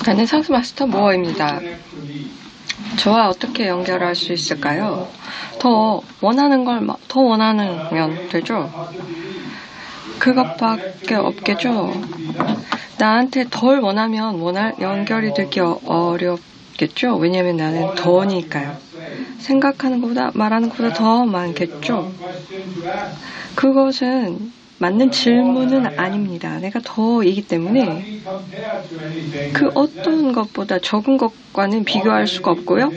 나는 상수 마스터 모어입니다. 저와 어떻게 연결할 수 있을까요? 더 원하는 걸 더 원하면 되죠? 그것밖에 없겠죠? 나한테 덜 원하면 연결이 되기 어렵겠죠? 왜냐면 나는 더니까요. 생각하는 것보다 말하는 것보다 더 많겠죠? 그것은 맞는 질문은 아닙니다. 내가 더이기 때문에 그 어떤 것보다 적은 것과는 비교할 수가 없고요.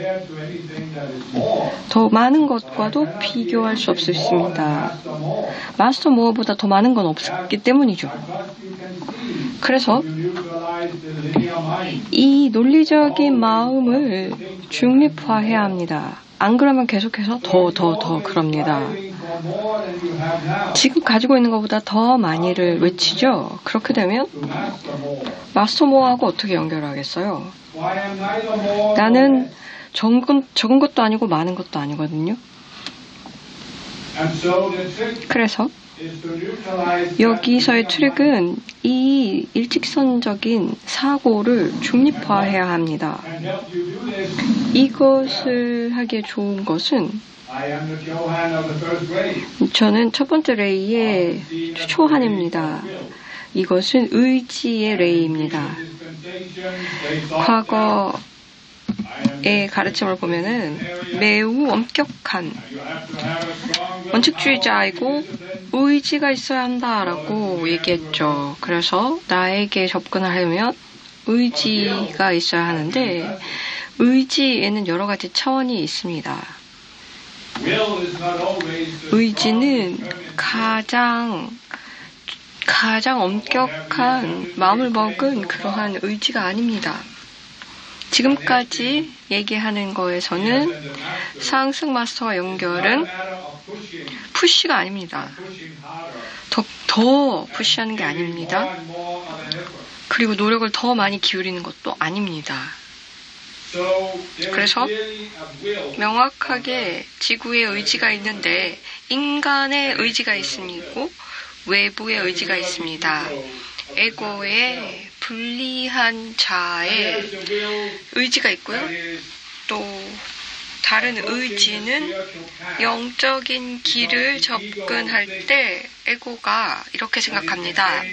더 많은 것과도 비교할 수 없습니다. 마스터 모어보다 더 많은 건 없기 때문이죠. 그래서 이 논리적인 마음을 중립화해야 합니다. 안 그러면 계속해서 더 그럽니다. 지금 가지고 있는 것보다 더 많이를 외치죠. 그렇게 되면 마스터 모어하고 어떻게 연결하겠어요? 나는 적은 것도 아니고 많은 것도 아니거든요. 그래서 여기서의 트릭은 이 일직선적인 사고를 중립화해야 합니다. 이것을 하기에 좋은 것은 저는 첫 번째 레이의 초한입니다. 이것은 의지의 레이입니다. 과거의 가르침을 보면은 매우 엄격한 원칙주의자이고 의지가 있어야 한다라고 얘기했죠. 그래서 나에게 접근을 하려면 의지가 있어야 하는데 의지에는 여러 가지 차원이 있습니다. 의지는 가장 엄격한 마음을 먹은 그러한 의지가 아닙니다. 지금까지 얘기하는 거에서는 상승 마스터와 연결은 푸시가 아닙니다. 더 푸시하는 게 아닙니다. 그리고 노력을 더 많이 기울이는 것도 아닙니다. 그래서 명확하게 지구의 의지가 있는데 인간의 의지가 있고 외부의 의지가 있습니다. 에고의 불리한 자의 의지가 있고요. 또 다른 의지는 영적인 길을 접근할 때 에고가 이렇게 생각합니다.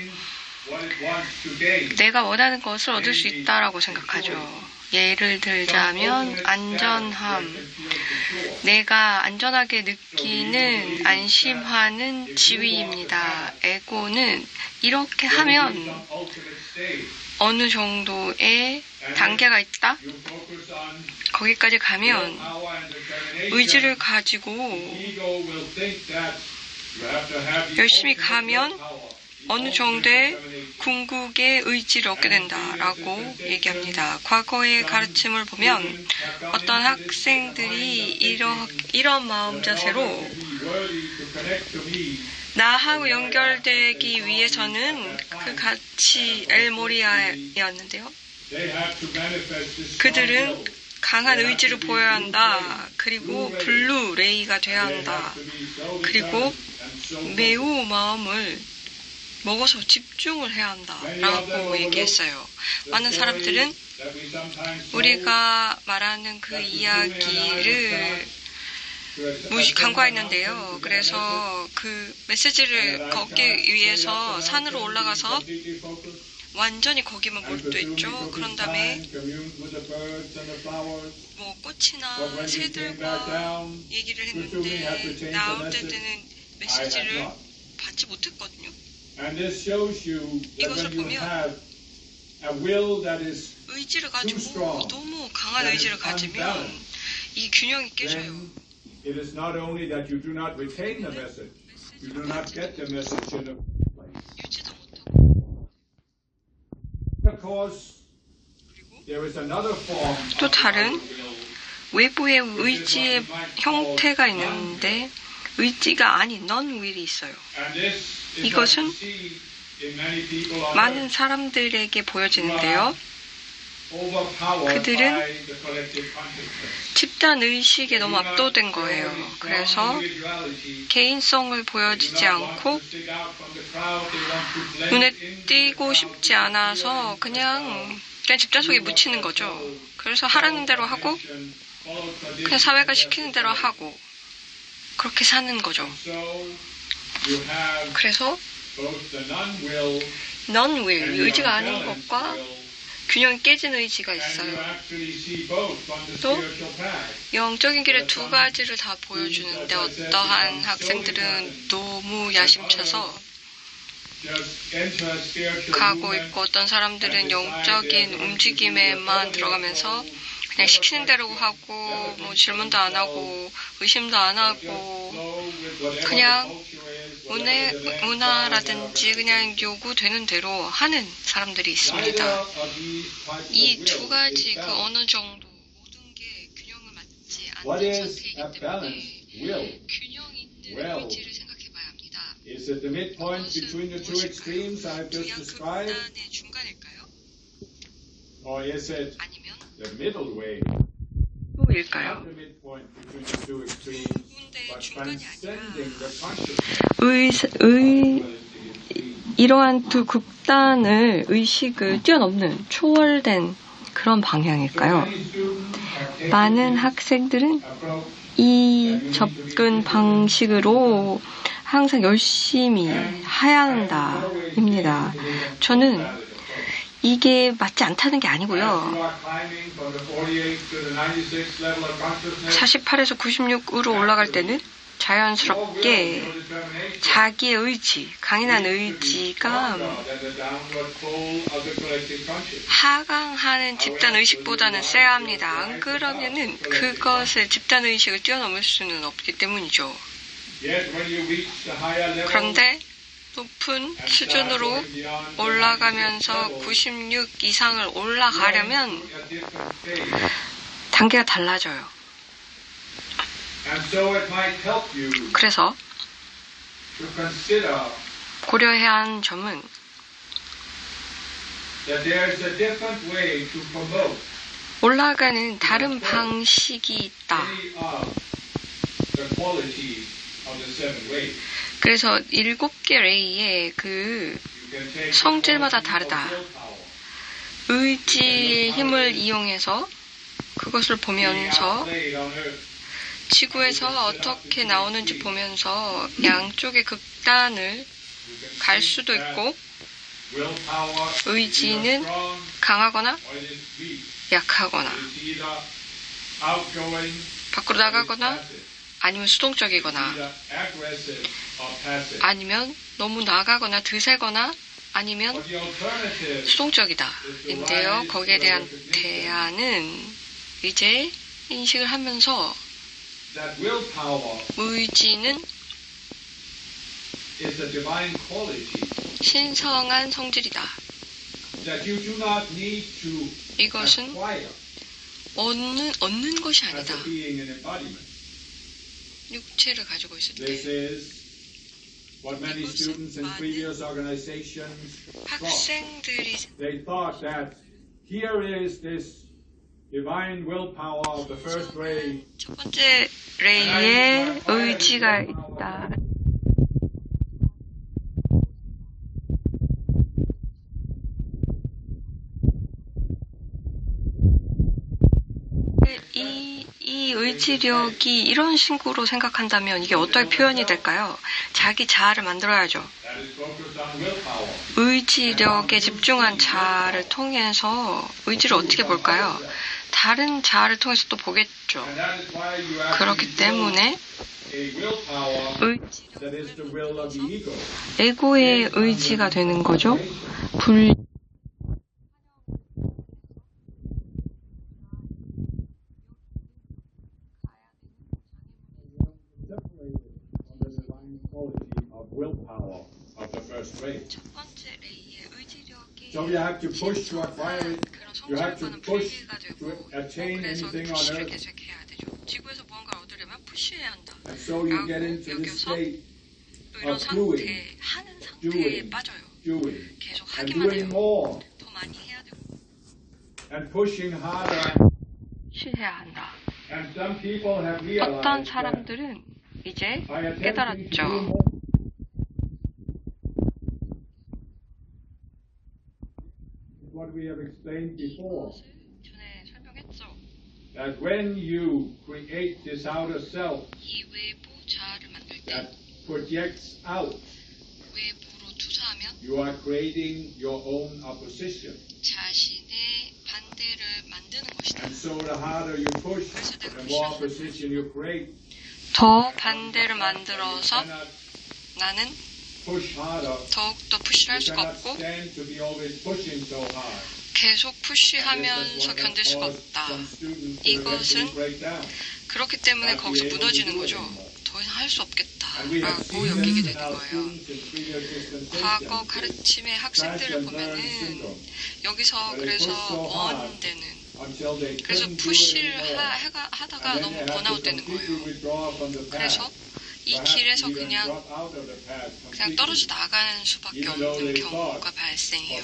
내가 원하는 것을 얻을 수 있다라고 생각하죠. 예를 들자면 안전함. 내가 안전하게 느끼는 안심하는 지위입니다. 에고는 이렇게 하면 어느 정도의 단계가 있다? 거기까지 가면 의지를 가지고 열심히 가면 어느 정도의 궁극의 의지를 얻게 된다라고 얘기합니다. 과거의 가르침을 보면 어떤 학생들이 이런 마음 자세로 나하고 연결되기 위해서는 그 가치 엘모리아였는데요. 그들은 강한 의지를 보여야 한다. 그리고 블루 레이가 돼야 한다. 그리고 매우 마음을 먹어서 집중을 해야 한다라고 얘기했어요. 많은 사람들은 우리가 말하는 그 이야기를 간과했는데요. 그래서 그 메시지를 걷기 위해서 산으로 올라가서 완전히 거기만 몰두했죠. 그런 다음에 뭐 꽃이나 새들과 얘기를 했는데 나올 때는 메시지를 받지 못했거든요. 이것을 보면 의지를 가지고 너무 강한 의지를 가지면 이 균형이 깨져요. It is not only that you do not retain the message, you do not get the message in a 유지도 못하고 because there is another form. 또 다른 외부의 의지의 형태가 있는데 의지가 아닌 non-will이 있어요. 이것은 많은 사람들에게 보여지는데요. 그들은 집단 의식에 너무 압도된 거예요. 그래서 개인성을 보여주지 않고 눈에 띄고 싶지 않아서 그냥 집단 속에 묻히는 거죠. 그래서 하라는 대로 하고 그냥 사회가 시키는 대로 하고 그렇게 사는 거죠. 그래서 non-will, 의지가 아닌 것과 균형이 깨진 의지가 있어요. 또 영적인 길의 두 가지를 다 보여주는데 어떠한 학생들은 너무 야심차서 가고 있고 어떤 사람들은 영적인 움직임에만 들어가면서 그냥 시키는 대로 하고 뭐 질문도 안 하고 의심도 안 하고 그냥 문화라든지 그냥 요구되는 대로 하는 사람들이 있습니다. 이 두 가지 그 어느 정도 모든 게 균형을 맞지 않는 상태이기 때문에 균형 있는 의지를 생각해 봐야 합니다. 그것은 무엇일까요? 두 양극단의 중간일까요? 아니면 뭐일까요? 군대 중간이 아니라 이러한 두 극단을 의식을 뛰어넘는 초월된 그런 방향일까요? 많은 학생들은 이 접근 방식으로 항상 열심히 해야 한다입니다. 저는 이게 맞지 않다는 게 아니고요. 48에서 96으로 올라갈 때는 자연스럽게 자기의 의지, 강인한 의지가 하강하는 집단 의식보다는 세야 합니다. 안 그러면은 그것을 집단 의식을 뛰어넘을 수는 없기 때문이죠. 그런데 높은 수준으로 올라가면서 96 이상을 올라가려면 단계가 달라져요. 그래서 고려해야 하는 점은 올라가는 다른 방식이 있다. 그래서 7개 레이의 그 성질마다 다르다. 의지의 힘을 이용해서 그것을 보면서 지구에서 어떻게 나오는지 보면서 양쪽의 극단을 갈 수도 있고 의지는 강하거나 약하거나 밖으로 나가거나 아니면 수동적이거나 아니면 너무 나가거나 드세거나 아니면 수동적이다. 인데요. 거기에 대한 대안은 이제 인식을 하면서 의지는 신성한 성질이다. 이것은 얻는 것이 아니다. 육체를 가지고 있을 때 이것은 많은 학생들이 첫 번째 레이에 의지가 있다. 이 의지력이 이런 식으로 생각한다면 이게 어떻게 표현이 될까요? 자기 자아를 만들어야죠. 의지력에 집중한 자아를 통해서 의지를 어떻게 볼까요? 다른 자아를 통해서 또 보겠죠. 그렇기 때문에 에고의 의지가 되는 거죠. 첫 번째 레이의 의지력이 그런 성질과는 분리가 되고 그래서 푸시를 계속해야 되죠. 지구에서 무언가를 얻으려면 푸시해야 한다. 라고 여겨서 이런 상태, 하는 상태에 빠져요. 계속 하기만 해요. 더 많이 해야 되고 and pushing harder. 해야 한다. And some people have realized 어떤 that 사람들은 이제 by attempting to do 깨달았죠. more, what we have explained before, 전에 설명했죠. that when you create this outer self 이 외부 자아를 만들 때 that projects out, 외부로 투사하면 you are creating your own opposition. 자신의 반대를 만드는 것이다. And so the harder you push, the more opposition you create. 더 반대를 만들어서 Cannot 나는 push harder. 더욱더 푸시를 할 You 수가 cannot 없고 stand to be always pushing so hard. 계속 푸시하면서 견딜 수가 없다. 이것은 그렇기 때문에 거기서 무너지는 거죠. 더 이상 할 수 없겠다라고 여기게 되는 거예요. 과거 가르침의 학생들을 보면은 여기서 그래서 원되는 그래서 푸시를 하다가 너무 번아웃 되는 거예요. 그래서 이 길에서 그냥 떨어져 나가는 수밖에 없는 경우가 발생해요.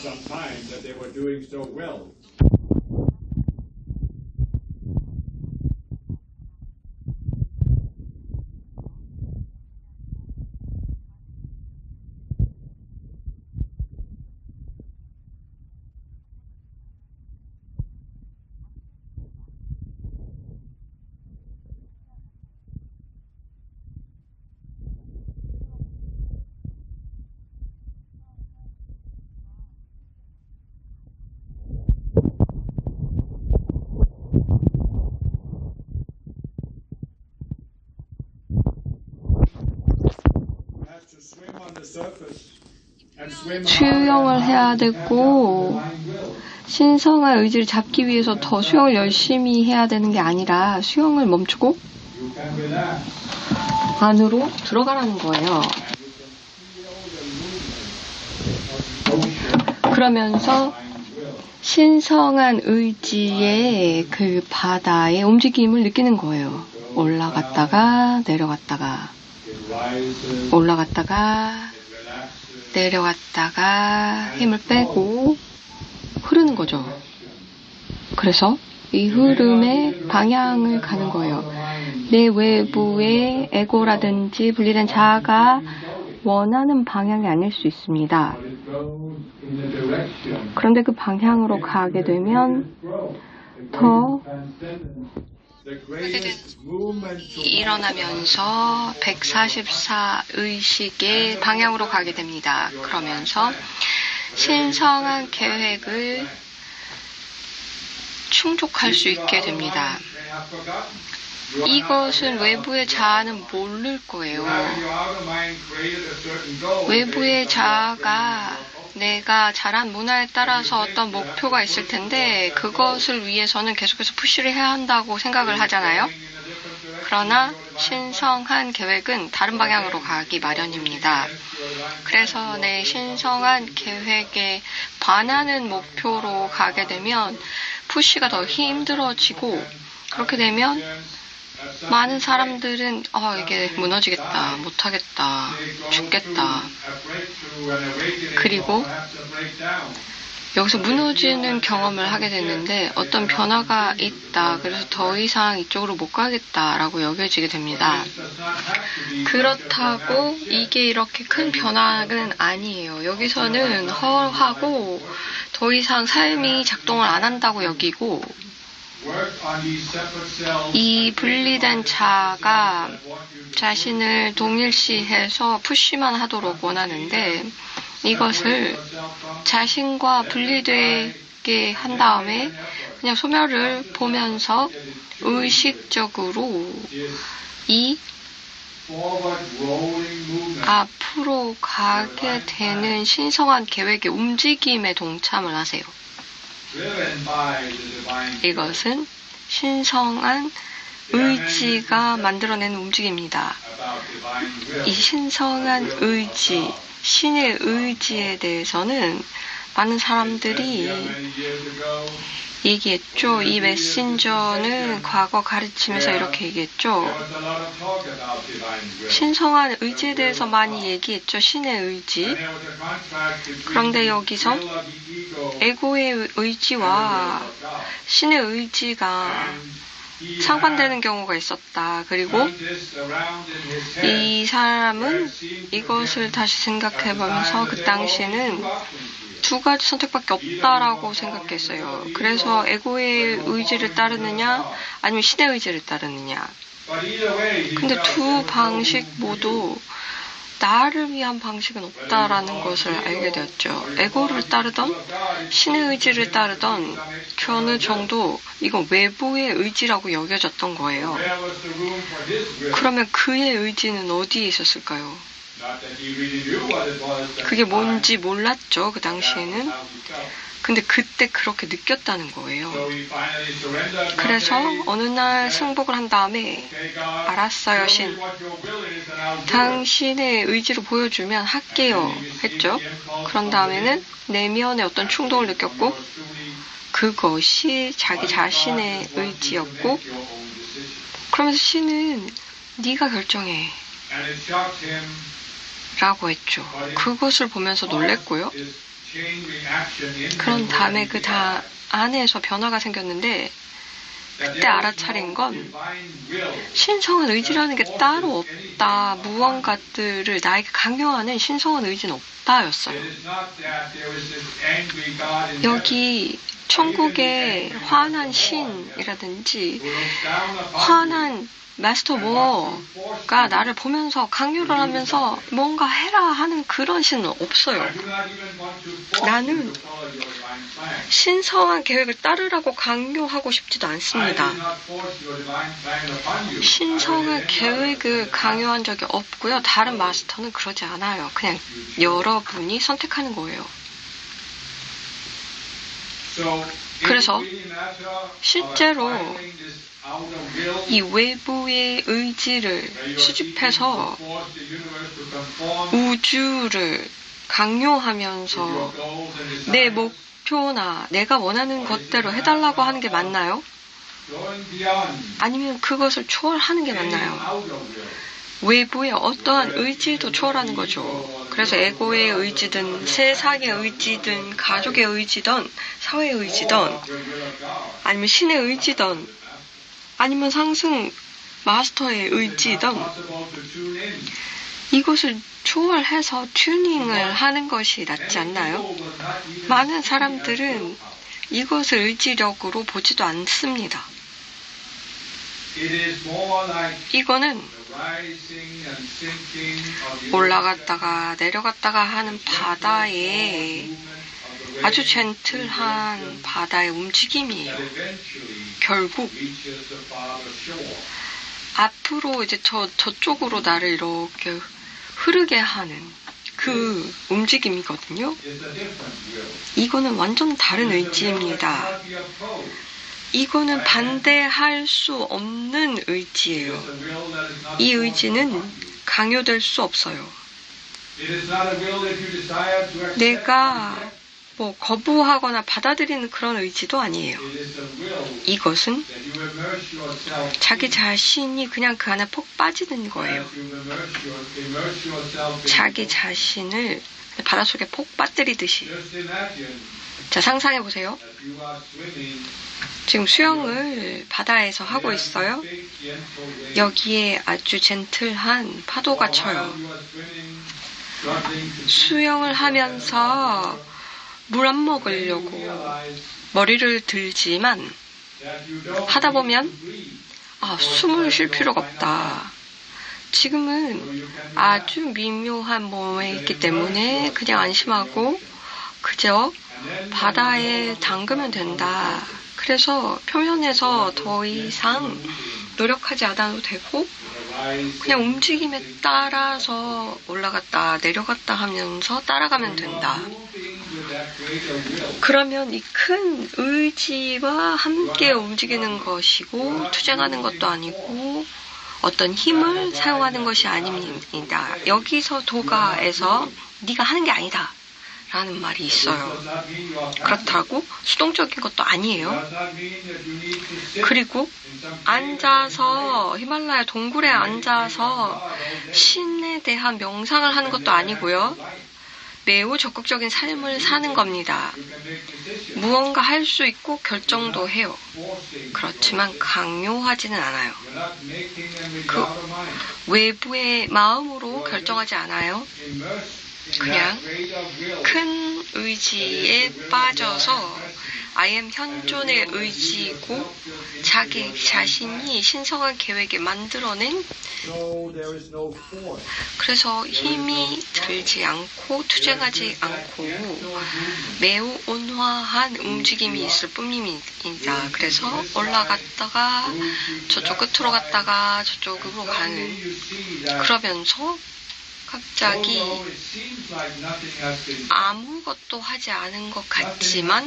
수영을 해야 되고 신성한 의지를 잡기 위해서 더 수영을 열심히 해야 되는 게 아니라 수영을 멈추고 안으로 들어가라는 거예요. 그러면서 신성한 의지의 그 바다의 움직임을 느끼는 거예요. 올라갔다가 내려갔다가 올라갔다가 내려갔다가 힘을 빼고 흐르는 거죠. 그래서 이 흐름의 방향을 가는 거예요. 내 외부의 에고라든지 분리된 자아가 원하는 방향이 아닐 수 있습니다. 그런데 그 방향으로 가게 되면 더 일어나면서 144 의식의 방향으로 가게 됩니다. 그러면서 신성한 계획을 충족할 수 있게 됩니다. 이것은 외부의 자아는 모를 거예요. 외부의 자아가 내가 자란 문화에 따라서 어떤 목표가 있을 텐데 그것을 위해서는 계속해서 푸시를 해야 한다고 생각을 하잖아요. 그러나 신성한 계획은 다른 방향으로 가기 마련입니다. 그래서 내 신성한 계획에 반하는 목표로 가게 되면 푸시가 더 힘들어지고 그렇게 되면 많은 사람들은 이게 무너지겠다, 못하겠다, 죽겠다. 그리고 여기서 무너지는 경험을 하게 됐는데 어떤 변화가 있다. 그래서 더 이상 이쪽으로 못 가겠다라고 여겨지게 됩니다. 그렇다고 이게 이렇게 큰 변화는 아니에요. 여기서는 허하고 더 이상 삶이 작동을 안 한다고 여기고 이 분리된 자아가 자신을 동일시해서 푸시만 하도록 원하는데 이것을 자신과 분리되게 한 다음에 그냥 소멸을 보면서 의식적으로 이 앞으로 가게 되는 신성한 계획의 움직임에 동참을 하세요. 이것은 신성한 의지가 만들어내는 움직임입니다. 이 신성한 의지, 신의 의지에 대해서는 많은 사람들이 얘기했죠. 이 메신저는 과거 가르치면서 이렇게 얘기했죠. There was a lot of talk about divine will. 신성한 의지에 대해서 많이 얘기했죠. 신의 의지. And there was a contrast between 그런데 the 여기서 will of the ego 에고의 의지와 and the will of God. 신의 의지가 And he 상반되는 경우가 있었다. 그리고 turned this around in his head. 이 사람은 이것을 다시 생각해보면서 그 당시에는 두 가지 선택밖에 없다라고 생각했어요. 그래서 에고의 의지를 따르느냐 아니면 신의 의지를 따르느냐. But either way, he 근데 felt 두 there was 방식 no 모두 나를 위한 방식은 없다라는 것을 알게 되었죠. 에고를 따르던 신의 의지를 따르던 그 어느 정도 이건 외부의 의지라고 여겨졌던 거예요. Where was the room for his will? 그러면 그의 의지는 어디에 있었을까요? Not that he really knew what it was at 그게 the time. 뭔지 몰랐죠. 그 That's 당시에는. how he felt. 근데 그때 그렇게 느꼈다는 거예요. So he finally surrendered one 그래서 day. 어느 날 승복을 한 다음에 Okay, God, 알았어요, show 신. me what your will is and I'll do it. 당신의 의지로 보여주면 할게요 했죠. 그런 다음에는 내면에 어떤 충동을 느꼈고 그것이 자기 자신의 의지였고 그러면서 신은 네가 결정해 And it shocked him. 라고 했죠. 그것을 보면서 놀랬고요. His chain reaction in 그런 him 다음에 was 그 다 안에서 변화가 생겼는데 that 그때 there was 알아차린 no 건 divine will. 신성한 의지라는 게 따로 없다. 무언가들을 나에게 강요하는 신성한 의지는 없다였어요. It is not that there is this angry God in heaven 여기 천국의 화난 신이라든지 who looks down upon you. 화난 마스터 모어가 나를 보면서 강요를 하면서 뭔가 해라 하는 그런 신은 없어요. I do not even want to force 나는 you to follow your divine plan. 신성한 계획을 따르라고 강요하고 싶지도 I 않습니다. did not force your divine plan upon you. 신성한 계획을 강요한 적이 없고요. 다른 마스터는 그러지 않아요. 그냥 여러분이 선택하는 거예요. So, 그래서 it really matter of 실제로 finding this outer will 이 외부의 의지를 where you are 수집해서 seeking to force the universe to conform 우주를 to 강요하면서 your goals and 내 desires. 목표나 내가 원하는 것대로 해달라고 하는 게 맞나요? Going beyond 아니면 그것을 초월하는 게 any 맞나요? outer will. 외부의 어떠한 의지도 초월하는 거죠. 그래서 에고의 의지든 세상의 의지든 가족의 의지든 사회의 의지든 Or the will of God. 아니면 신의 의지든 아니면 상승 마스터의 It's not 의지든 possible to tune in. 이것을 초월해서 튜닝을 하는 것이 낫지 않나요? 많은 사람들은 이것을 의지력으로 보지도 않습니다. It is more like 이거는 the rising and sinking of the 올라갔다가 내려갔다가 하는 바다의 아주 젠틀한 바다의 움직임이에요. that eventually 결국 reaches the farther shore. 앞으로 이제 저쪽으로 나를 이렇게 흐르게 하는 그 움직임이거든요. It's a different will. 이거는 완전 다른 It's a will that 의지입니다. cannot be opposed. 이거는 반대할 수 없는 의지예요. It's a will that is not 이 forced 의지는 upon you. 강요될 수 없어요. It is not a will that you desire to accept. 내가 뭐 거부하거나 받아들이는 그런 의지도 아니에요. It is a will 이것은 that you immerse yourself 자기 in. 자신이 그냥 그 안에 폭 빠지는 거예요. As you immerse yourself in. 자기 자신을 바닷속에 폭 빠뜨리듯이. Just imagine 자, 상상해 보세요. that you are swimming 지금 수영을 바다에서 하고 있어요. big, gentle waves. 여기에 아주 젠틀한 파도가 쳐요. While you are swimming, struggling to 수영을 하면서 물 안 먹으려고 realize 머리를 들지만 that you don't 하다 보면 need to breathe. 아, 숨을 쉴 필요가 없다. 지금은 아주 미묘한 몸에 있기 때문에 그냥 안심하고 그저 바다에 담그면 된다. 그래서 표면에서 더 이상 노력하지 않아도 되고 그냥 움직임에 따라서 올라갔다 내려갔다 하면서 따라가면 된다. 그러면 이 큰 의지와 함께 움직이는 것이고 투쟁하는 것도 아니고 어떤 힘을 사용하는 것이 아닙니다. 여기서 도가에서 네가 하는 게 아니다. 라는 말이 있어요. 그렇다고 수동적인 것도 아니에요. 그리고 앉아서 히말라야 동굴에 앉아서 신에 대한 명상을 하는 것도 아니고요. 매우 적극적인 삶을 사는 겁니다. 무언가 할 수 있고 결정도 해요. 그렇지만 강요하지는 않아요. 그 외부의 마음으로 결정하지 않아요. 그냥 큰 의지에 빠져서 I am 현존의 의지이고 자기 자신이 신성한 계획에 만들어낸 그래서 힘이 들지 않고 투쟁하지 않고 매우 온화한 움직임이 있을 뿐입니다. 그래서 올라갔다가 저쪽 끝으로 갔다가 저쪽으로 가는 그러면서 갑자기 아무것도 하지 않은 것 같지만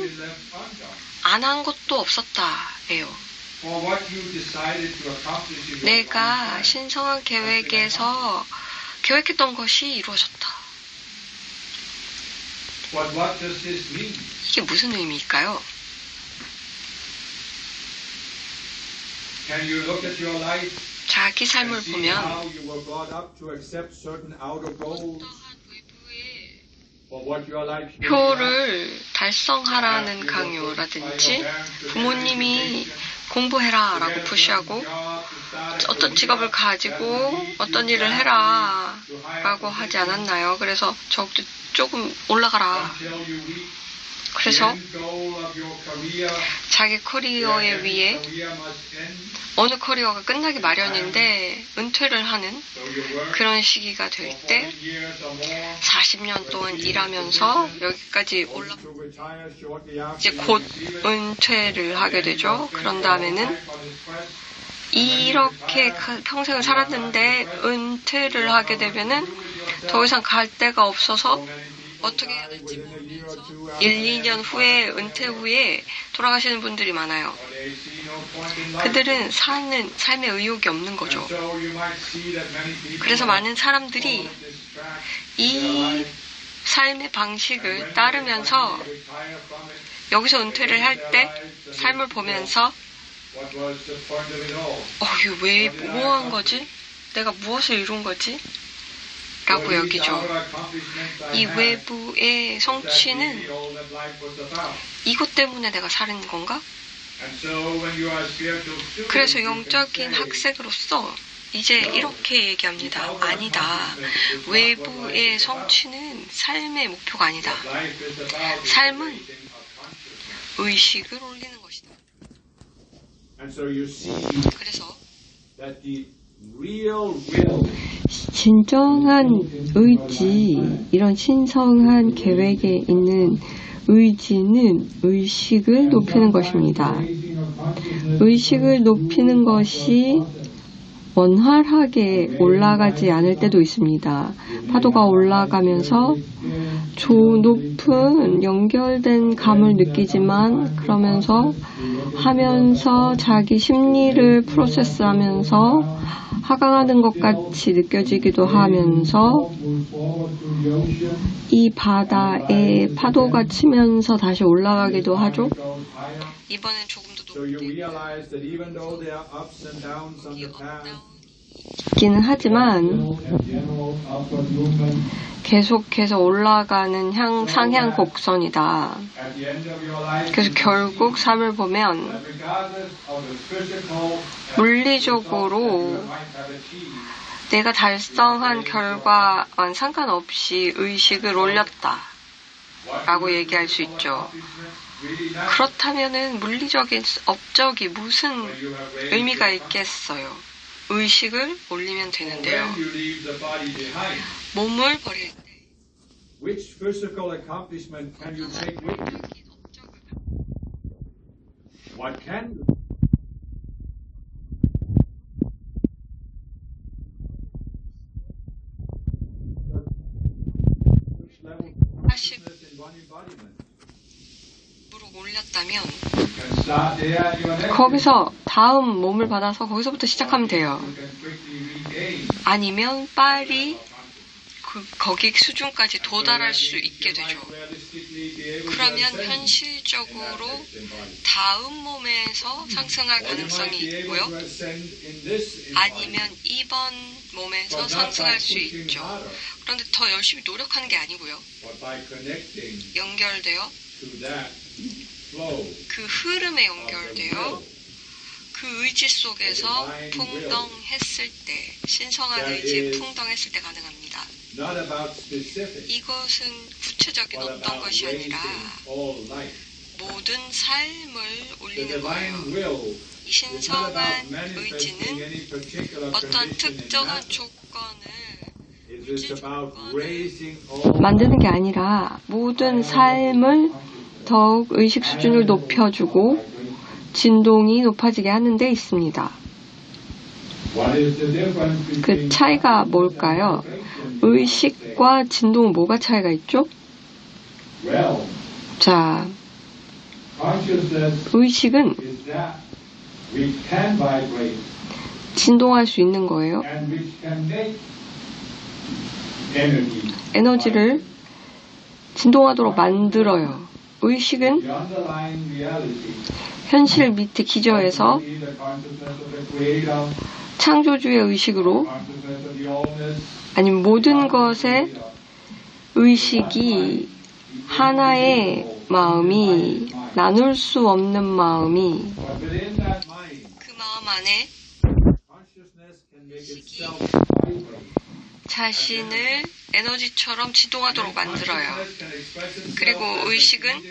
안 한 것도 없었다예요. 내가 신성한 계획에서 계획했던 것이 이루어졌다. 이게 무슨 의미일까요? 자기 삶을 보면 표를 달성하라는 강요라든지 부모님이 공부해라 라고 푸시하고 어떤 직업을 가지고 어떤 일을 해라 라고 하지 않았나요? 그래서 저것도 조금 올라가라. 그래서 자기 커리어에 위해 어느 커리어가 끝나기 마련인데 은퇴를 하는 그런 시기가 될 때 40년 동안 일하면서 여기까지 이제 곧 은퇴를 하게 되죠. 그런 다음에는 이렇게 평생을 살았는데 은퇴를 하게 되면은 더 이상 갈 데가 없어서 어떻게 해야 될지 모르면서 1, 2년 후에 은퇴 후에 돌아가시는 분들이 많아요. 그들은 사는 삶의 의욕이 없는 거죠. 그래서 많은 사람들이 이 삶의 방식을 따르면서 여기서 은퇴를 할 때 삶을 보면서 이거 왜 뭐 한 거지? 내가 무엇을 이룬 거지? 라고 여기죠. 이 외부의 성취는 이것 때문에 내가 사는 건가? 그래서 영적인 학생으로서 이제 이렇게 얘기합니다. 아니다. 외부의 성취는 삶의 목표가 아니다. 삶은 의식을 올리는 것이다. 그래서 진정한 의지, 이런 신성한 계획에 있는 의지는 의식을 높이는 것입니다. 의식을 높이는 것이 원활하게 올라가지 않을 때도 있습니다. 파도가 올라가면서 높은 연결된 감을 느끼지만 그러면서 하면서 자기 심리를 프로세스하면서 하강하는 것 같이 느껴지기도 하면서 이 바다에 파도가 치면서 다시 올라가기도 하죠. 이번엔 조금 더 높기는 하지만 계속해서 올라가는 상향 곡선이다. 그래서 결국 삶을 보면 물리적으로 내가 달성한 결과와는 상관없이 의식을 올렸다 라고 얘기할 수 있죠. 그렇다면은 물리적인 업적이 무슨 의미가 있겠어요? 의식을 올리면 되는데요. 몸을 버릴 때 Which physical accomplishment can you take with you? What can you? Which level of consciousness in one embodiment? 올렸다면 거기서 다음 몸을 받아서 거기서부터 시작하면 돼요. 아니면 빨리 거기 수준까지 도달할 수 있게 되죠. 그러면 현실적으로 다음 몸에서 상승할 가능성이 있고요. 아니면 이번 몸에서 상승할 수 있죠. 그런데 더 열심히 노력하는 게 아니고요. 연결되어 그 흐름에 연결되어 그 의지 속에서 풍덩했을 때, 신성한 의지에 풍덩했을 때 가능합니다. 이것은 구체적인 어떤 것이 아니라 모든 삶을 올리는 거예요. 이 신성한 의지는 어떤 특정한 조건을 만드는 게 아니라 모든 삶을 더욱 의식 수준을 높여주고 진동이 높아지게 하는 데 있습니다. 그 차이가 뭘까요? 의식과 진동은 뭐가 차이가 있죠? 자, 의식은 진동할 수 있는 거예요. 에너지를 진동하도록 만들어요. 의식은 현실 밑에 기저에서 창조주의 의식으로 아니면 모든 것의 의식이 하나의 마음이 나눌 수 없는 마음이 그 마음 안에 의식이 자신을 에너지처럼 지동하도록 만들어요. 그리고 의식은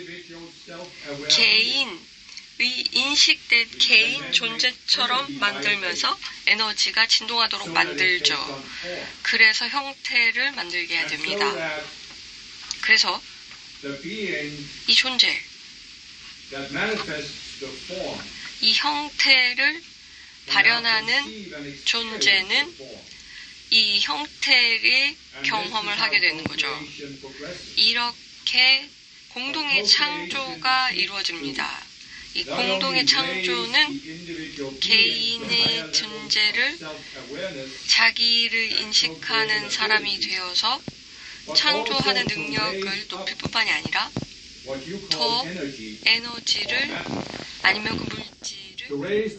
인식된 개인 존재처럼 만들면서 에너지가 진동하도록 만들죠. 그래서 형태를 만들게 해야 됩니다. 그래서 이 존재, 이 형태를 발현하는 존재는 이 형태의 경험을 하게 되는 거죠. 이렇게 공동의 창조가 이루어집니다. 이 공동의 창조는 개인의 존재를 자기를 인식하는 사람이 되어서 창조하는 능력을 높일 뿐만이 아니라 더 에너지를 아니면 그 물질을 올려서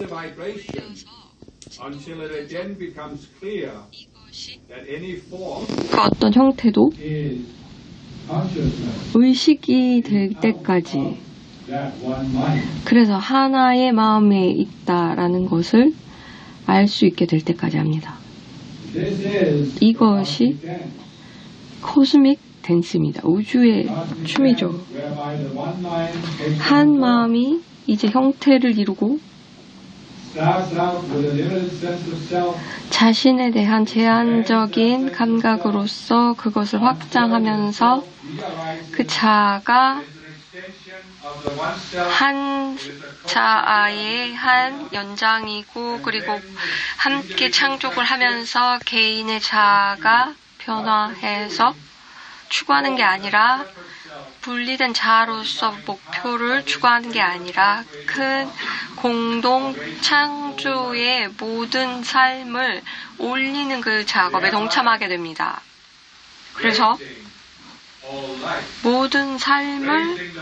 이것이 그 어떤 형태도 의식이 될 때까지 그래서 하나의 마음에 있다라는 것을 알 수 있게 될 때까지 합니다. 이것이 코스믹 댄스입니다. 우주의 춤이죠. 한 마음이 이제 형태를 이루고 자신에 대한 제한적인 감각으로서 그것을 확장하면서 그 자아가 한 자아의 한 연장이고 그리고 함께 창조를 하면서 개인의 자아가 변화해서 추구하는 게 아니라 분리된 자아로서 목표를 추구하는 게 아니라 큰 공동 창조의 모든 삶을 올리는 그 작업에 동참하게 됩니다. 그래서 모든 삶을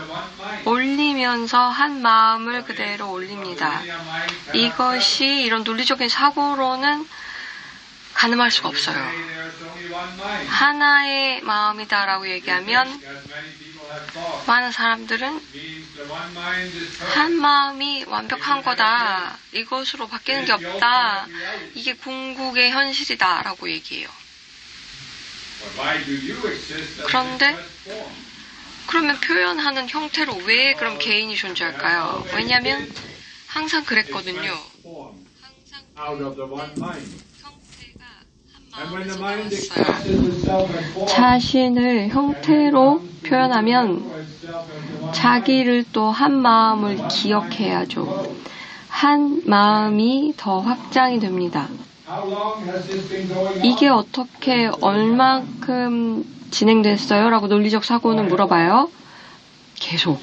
올리면서 한 마음을 그대로 올립니다. 이것이 이런 논리적인 사고로는 가늠할 수가 없어요. 하나의 마음이다라고 얘기하면 많은 사람들은 한 마음이 완벽한 거다. 이것으로 바뀌는 게 없다. 이게 궁극의 현실이다. 라고 얘기해요. 그런데 그러면 표현하는 형태로 왜 그럼 개인이 존재할까요? 왜냐하면 항상 그랬거든요. 자신을 형태로 표현하면 자기를 또 한 마음을 기억해야죠. 한 마음이 더 확장이 됩니다. 이게 어떻게 얼만큼 진행됐어요? 라고 논리적 사고는 물어봐요. 계속.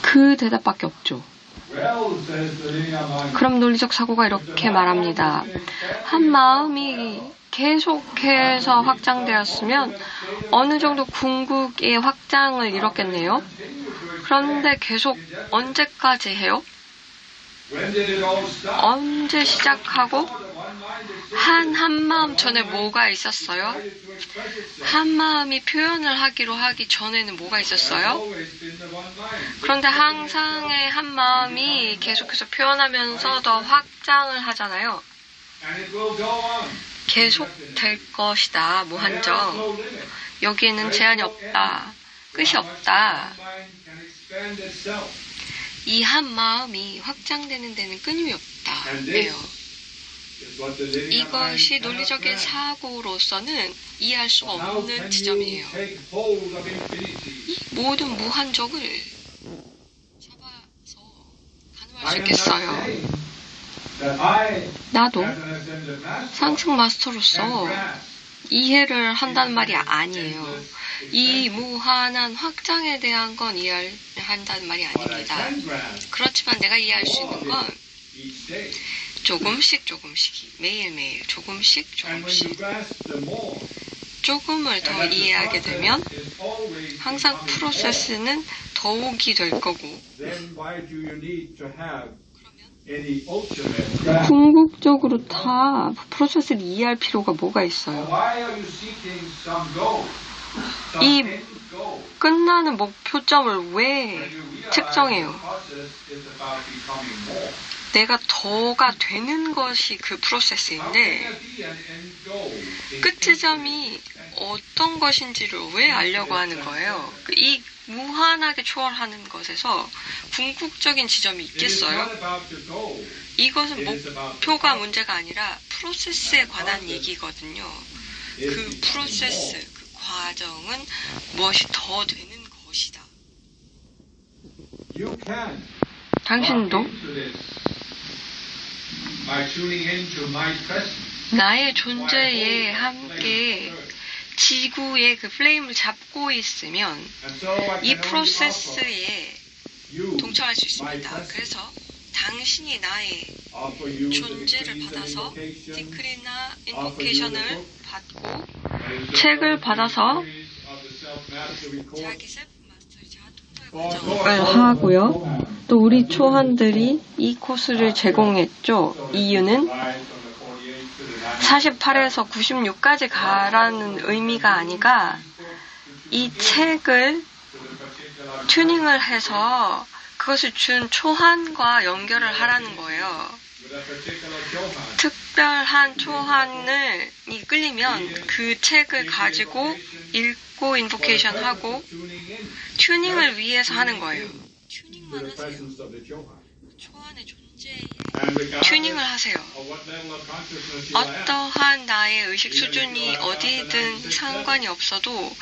그 대답밖에 없죠. 그럼 논리적 사고가 이렇게 말합니다. 한 마음이 계속해서 확장되었으면 어느 정도 궁극의 확장을 이뤘겠네요. 그런데 계속 언제까지 해요? 언제 시작하고 한마음 전에 뭐가 있었어요? 한마음이 표현을 하기로 하기 전에는 뭐가 있었어요? 그런데 항상의 한마음이 계속해서 표현하면서 더 확장을 하잖아요. 계속 될 것이다. 무한정. 여기에는 제한이 없다. 끝이 없다. 이 한마음이 확장되는 데는 끊임이 없다. 네요. 이것이 논리적인 사고로서는 이해할 수 없는 지점이에요. 이 모든 무한적을 잡아서 가늠할 수 있겠어요. 나도 상승 마스터로서 이해를 한다는 말이 아니에요. 이 무한한 확장에 대한 건 이해한다는 말이 아닙니다. 그렇지만 내가 이해할 수 있는 건 조금씩 매일매일 조금씩 조금을 더 이해하게 되면 항상 프로세스는 더욱이 될 거고 궁극적으로 다 프로세스를 이해할 필요가 뭐가 있어요? 이 끝나는 목표점을 왜 측정해요? 내가 더가 되는 것이 그 프로세스인데 끝지점이 어떤 것인지를 왜 알려고 하는 거예요? 이 무한하게 초월하는 것에서 궁극적인 지점이 있겠어요? 이것은 목표가 문제가 아니라 프로세스에 관한 얘기거든요. 그 프로세스, 그 과정은 무엇이 더 되는 것이다. 당신도 나의 존재에 함께 지구의 그 플레임을 잡고 있으면 이 프로세스에 동참할 수 있습니다. 그래서 당신이 나의 존재를 받아서 디크리나 인보케이션을 받고 책을 받아서 자기 셀프 마스터의 과정을 하고요. 또 우리 초한들이 이 코스를 제공했죠. 이유는 48에서 96까지 가라는 의미가 아니라 이 책을 튜닝을 해서 그것을 준 초한과 연결을 하라는 거예요. 특별한 초한을 끌리면 그 책을 가지고 읽고 인보케이션 하고 튜닝을 위해서 하는 거예요. 튜닝만 하세요. 초한의 존재에 튜닝을 하세요. 어떠한 나의 의식 수준이 어디든 상관이 없어도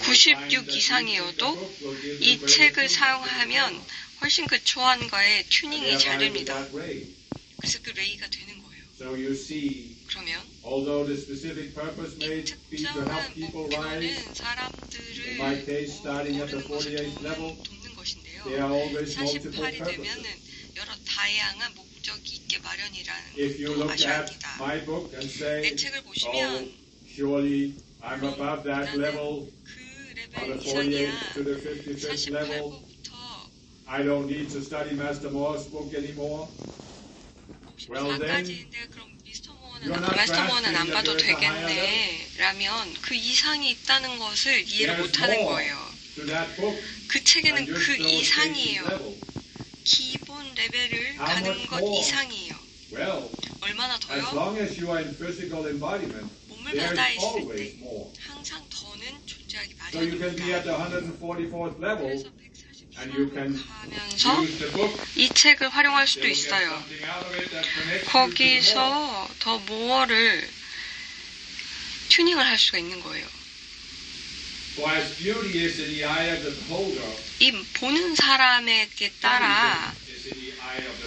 96 이상이어도 이 책을 사용하면 훨씬 그 초한과의 튜닝이 잘 됩니다. 그래서 그 레이가 되는 거예요. 그러면 이 특정한 목표는 사람들을 모르는 것을 돕는 것인데요. 48이 되면은 여러 다양한 목적이 있게 마련이라는 것도 아셔야 합니다. 내 책을 보시면 나는 그 레벨 이상이야. 48부부터 I don't need to study Master More's book anymore. Well then, 54까지인데 그럼 마스터 모어는 안 봐도 되겠네 라면 그 이상이 있다는 것을 이해를 못하는 거예요. 그 책에는 그 이상이에요. 기본 레벨을 가는 것 이상이에요. 얼마나 더요? 몸을 받아 있을 때 항상 더는 존재하기 마련입니다. 그래서 140 가면서 이 책을 활용할 수도 있어요. 거기서 더 모어를 튜닝을 할 수가 있는 거예요. 이 보는 사람에 따라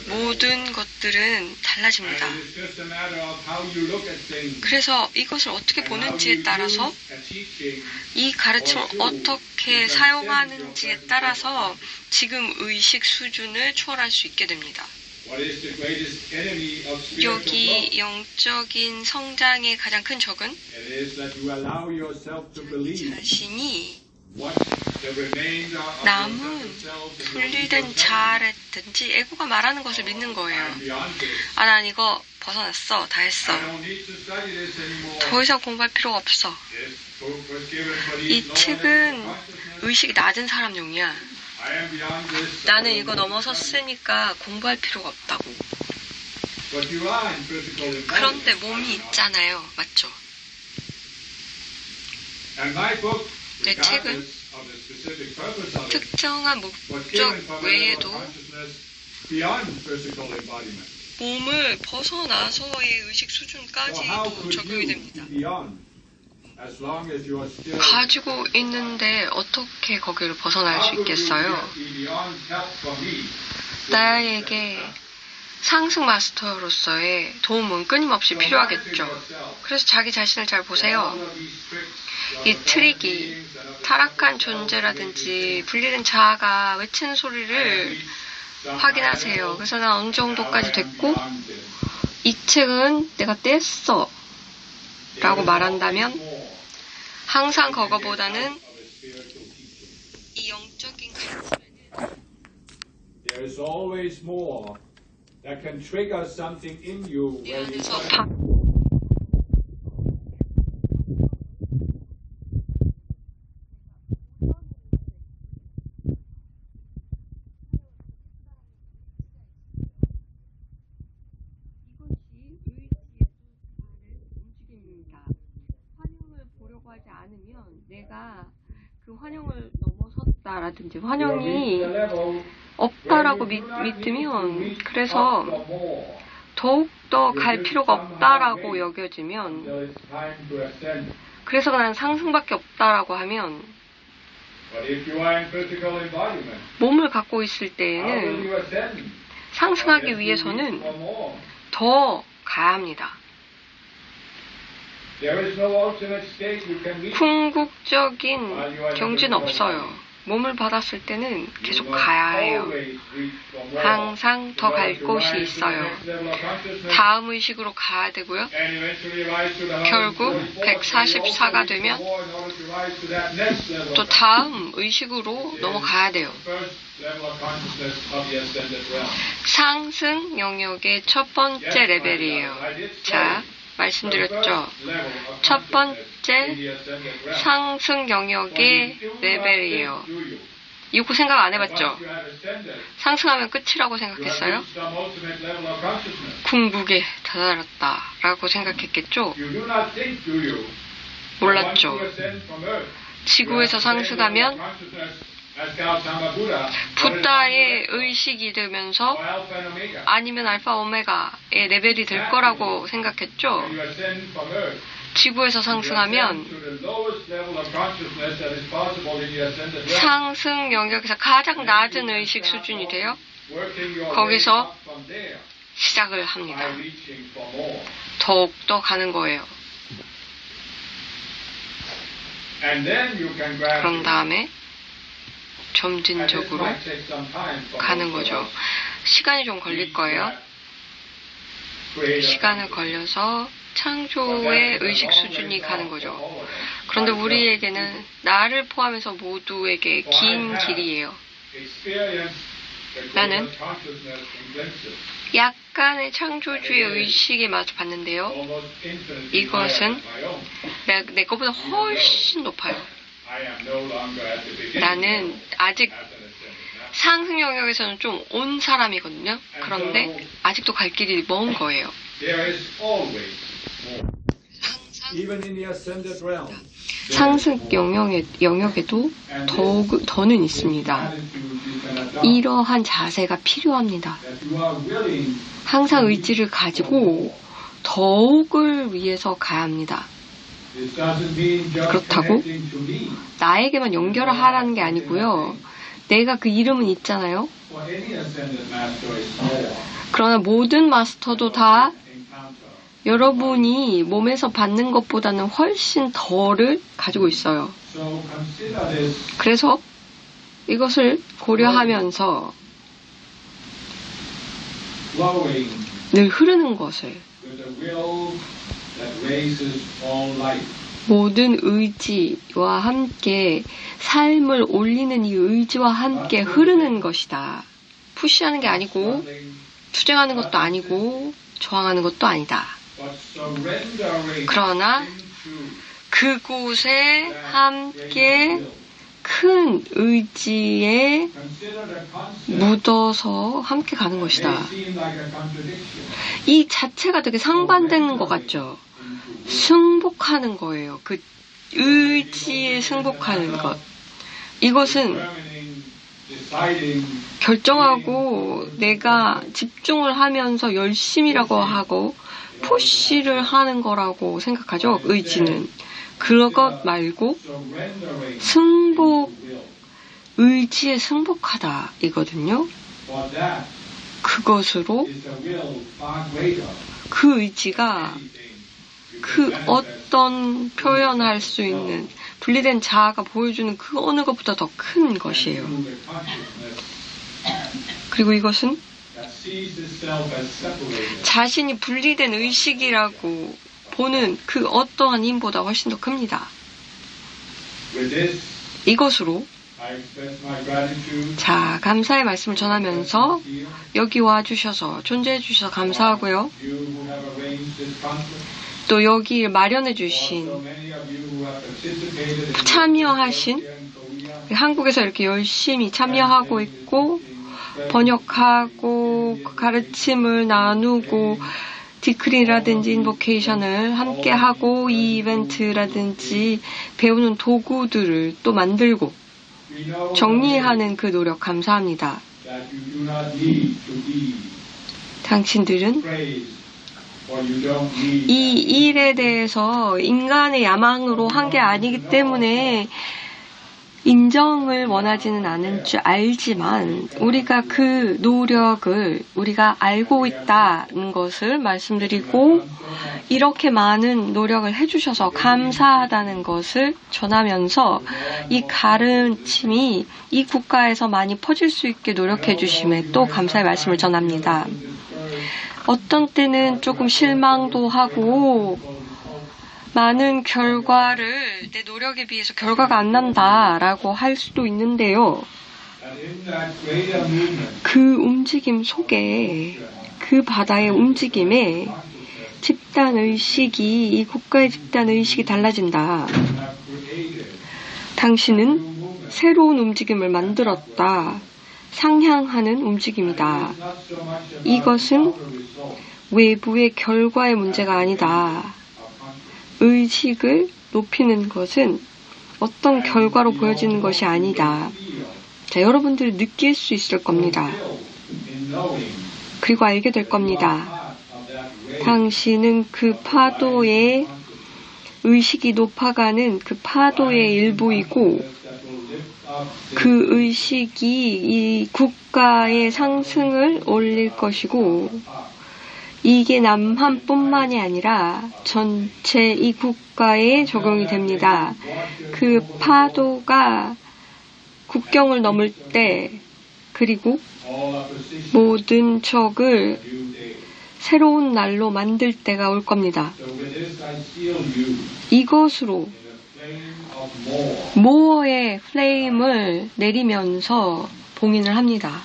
모든 것들은 달라집니다. 그래서 이것을 어떻게 보는지에 따라서 이 가르침을 어떻게 사용하는지에 따라서 지금 의식 수준을 초월할 수 있게 됩니다. What is the greatest enemy of spiritual growth? 여기 영적인 성장의 가장 큰 적은 It is that you allow yourself to believe 자신이 what the remainder of your 남은 self and your 분리된 ego 자아라든지 에고가 말하는 것을 믿는 거예요. I'm beyond this. 아, 난 이거 벗어났어. 다 했어. I don't need to study this anymore. 더 이상 공부할 필요가 없어. This book was given for 이 these lower 책은 levels of consciousness. 의식이 낮은 사람용이야. I am beyond this. 나는 이거 넘어섰으니까 공부할 필요가 없다고. But you are in physical embodiment. 그런데 몸이 있잖아요. 맞죠? And my book, 내 책은 regardless of the specific purpose of it, 특정한 was 목적 given from a level of 외에도 consciousness beyond physical embodiment. 몸을 벗어나서의 의식 So how 수준까지도 could 적용이 you 됩니다. be beyond as long as you are still 가지고 있는데 어떻게 거기를 벗어날 수 있겠어요? 나에게 상승 마스터로서의 도움은 끊임없이 필요하겠죠. 그래서 자기 자신을 잘 보세요. 이 트릭이 타락한 존재라든지 분리된 자아가 외치는 소리를 확인하세요. 그래서 난 어느 정도까지 됐고 이 책은 내가 뗐어 라고 말한다면 항상 그거보다는 이 영적인 가르침에는 There is always more that can trigger something in you 내 where you 안에서 환영을 보려고 하지 않으면 내가 그 환영을 넘어섰다라든지 환영이 없다라고 믿으면 그래서 더욱더 갈 필요가 없다라고 여겨지면 그래서 난 상승밖에 없다라고 하면 But if you are in physical embodiment, 몸을 갖고 있을 how will 때에는 you ascend? 상승하기 위해서는 For more. 더 가야 합니다. There is no alternate state you can reach. 궁극적인 경지는 없어요. 몸을 받았을 때는 계속 가야 해요. 항상 더 갈 곳이 있어요. 다음 의식으로 가야 되고요. 결국 144가 되면 또 다음 의식으로 넘어가야 돼요. 상승 영역의 첫 번째 레벨이에요. 자, 말씀드렸죠. 첫 번째 상승 영역의 레벨이에요. 이거 생각 안 해봤죠? 상승하면 끝이라고 생각했어요? 궁극에 다다랐다라고 생각했겠죠? 몰랐죠. 지구에서 상승하면 부다의 의식이 되면서 아니면 알파 오메가의 레벨이 될 거라고 생각했죠. 지구에서 상승하면 상승 영역에서 가장 낮은 의식 수준이 돼요. 거기서 시작을 합니다. 더욱더 가는 거예요. 그런 다음에 점진적으로 가는 거죠. 시간이 좀 걸릴 거예요. 시간을 걸려서 창조의 의식 수준이 가는 거죠. 그런데 우리에게는 나를 포함해서 모두에게 긴 길이에요. 나는 약간의 창조주의 의식에 마주 봤는데요. 이것은 내 것보다 훨씬 높아요. 나는 아직 상승 영역에서는 좀 온 사람이거든요. 그런데 아직도 갈 길이 먼 거예요. 상승 영역에도 더는 있습니다. 이러한 자세가 필요합니다. 항상 의지를 가지고 더욱을 위해서 가야 합니다. 그렇다고 나에게만 연결하라는 게 아니고요. 내가 그 이름은 있잖아요. 그러나 모든 마스터도 다 여러분이 몸에서 받는 것보다는 훨씬 덜을 가지고 있어요. 그래서 이것을 고려하면서 flowing 늘 흐르는 것을 with a will that raises all life. 모든 의지와 함께 삶을 올리는 이 의지와 함께 흐르는 것이다. 푸시하는 게 아니고 투쟁하는 것도 아니고 저항하는 것도 아니다. But surrendering 그러나 into 그곳에 함께 큰 의지에 consider the concept 묻어서 함께 가는 것이다. may seem like a contradiction. 이 자체가 되게 상반되는 것 같죠? 승복하는 거예요. 그 의지에 승복하는 것. 이것은 Determining, deciding 결정하고 내가 집중을 하면서 열심이라고 하고 푸시를 하는 거라고 생각하죠. 의지는. 그것 말고 surrendering 승복, will. 의지에 승복하다 이거든요. For that 그것으로 is a will far greater 그 의지가 than anything you 그 can manifest 어떤 표현할 수 있는 분리된 자아가 보여주는 그 어느 것보다 더 큰 것이에요. through the consciousness 그리고 이것은 that sees itself as separated. 자신이 분리된 의식이라고 보는 그 어떠한 힘보다 훨씬 더 큽니다. With this, 이것으로 I express my gratitude 자, 감사의 말씀을 전하면서 here, 여기 와주셔서 존재해 주셔서 감사하고요. you who have arranged this conference, 또 여기 마련해 주신 so many of you who have participated in 참여하신 here in Korea, 한국에서 이렇게 열심히 참여하고 있고 번역하고 가르침을 나누고 디크리라든지 인보케이션을 함께 하고 이 이벤트라든지 배우는 도구들을 또 만들고 we know 정리하는 그 노력 감사합니다. that you do not need to be 당신들은 praised, or you don't need 이 일에 대해서 인간의 야망으로 한 게 아니기 때문에 인정을 원하지는 않은 줄 알지만 우리가 그 노력을 우리가 알고 있다는 것을 말씀드리고 이렇게 많은 노력을 해주셔서 감사하다는 것을 전하면서 이 가르침이 이 국가에서 많이 퍼질 수 있게 노력해 주심에 또 감사의 말씀을 전합니다. 어떤 때는 조금 실망도 하고 많은 결과를 내 노력에 비해서 결과가 안 난다라고 할 수도 있는데요. that in that greater movement, 그 움직임 속에 그 바다의 움직임에 집단의식이 이 국가의 집단의식이 달라진다. you have created 당신은 새로운 움직임을 만들었다. 상향하는 움직임이다. not so much about 이것은 the result 외부의 결과의 문제가 아니다. of consciousness. 의식을 높이는 것은 어떤 결과로 보여지는 것이 아니다. 자, 여러분들이 느낄 수 있을 겁니다. In knowing 그리고 알게 될 겁니다. part of that wave 당신은 그 파도의 의식이 높아가는 그 파도의 일부이고 that will lift up 그 의식이 이 국가의 상승을 올릴 것이고 이게 남한뿐만이 아니라 전체 이 국가에 적용이 됩니다. 그 파도가 국경을 넘을 때 그리고 all opposition 모든 적을 new day. 새로운 날로 만들 때가 올 겁니다. So with this I seal you 이것으로 in the flame of more. 모어의 플레임을 내리면서 봉인을 합니다.